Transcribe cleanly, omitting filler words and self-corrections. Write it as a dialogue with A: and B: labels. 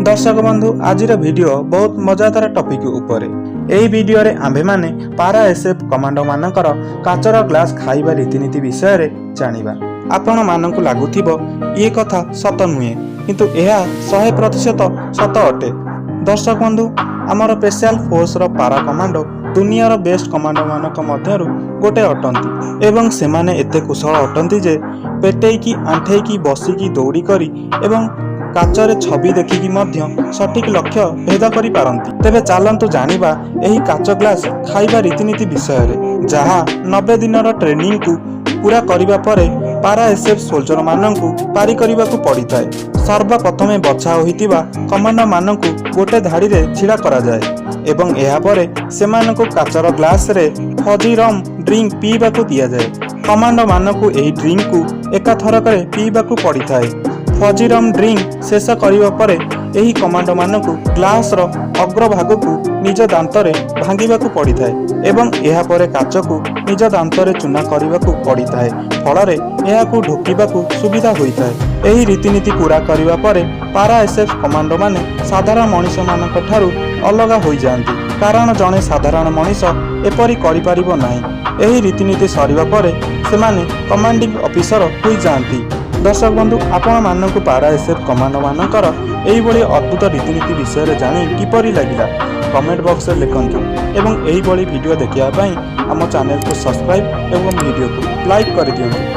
A: दर्शक बंधु आज वीडियो बहुत मजादार टॉपिक उपरे एही वीडियो रे आंभे माने पारा एसएफ कमांडो मानकर काचर ग्लास खाइबा रीतिनीति विषय रे जानिबा। आपण मानकु लागुथिबो ये कथा सत नुहे किंतु एहा 100% सत अटे। दर्शक बंधु आमर स्पेशल फोर्स रो पारा कमांडो दुनियार बेस्ट कमांडो मानक मध्यरु गोटे अटंती एवं सेमाने एते कुशल अटंती जे पेटेकी आंठेकी बसिकी दौड़ी करी एवं काचरे छवि देखिकी मध्य सठिक लक्ष्य भेद करि पारंती। तेबे चालंतु जानिबा एही काच ग्लास खाइबा रीतिनीति विषय रे जहा 90 दिनर ट्रेनिंग को पूरा करिबा परे पारा एसएफ सोल्जर माननकु पारी करिबाकु पड़िथाय। सर्वप्रथमे बछा होइतिबा कमांडो माननकु गोटे धाड़ी रे छिड़ा करा जाय एवं एहा परे सेमानकु काचर ग्लास रे फजी रम ड्रिंक पीबाकु दिया जाय। कमांडो माननकु एही ड्रिंक को एका थरकरे पीबाकु पड़िथाय। फजीरम ड्रिंक शेष करिबा परे एही कमांडो मानकु ग्लास रो अग्रभाग को निज दांतरे भांगिबाकु पड़िथाय एवं एहा परे काचकु निज दांतरे चूना करिबाकु पड़िथाय। फलरे एहाकु ढोकिबाकु सुविधा होइथाय। एही रीतिनीति पूरा करिबा परे पारा एसएफ कमांडो माने साधारण मनीष मानक ठारू अलग होई जांती, कारण जणे साधारण मनीष एपरि करि परिबो नाही। एही रीतिनीति सरिबा परे सेमाने कमांडिंग ऑफिसर होई जांती। दर्शक बंधु आपण मानक पारा एसएफ कमांडो मानकर एही बड़ी अद्भुत रीतिनीति विषय रे जानी किपरि लागिला कमेंट बॉक्स रे लिखंतु एवं एही बड़ी वीडियो देखिया पई हम चैनल को सब्सक्राइब एवं वीडियो को लाइक कर दियंतु।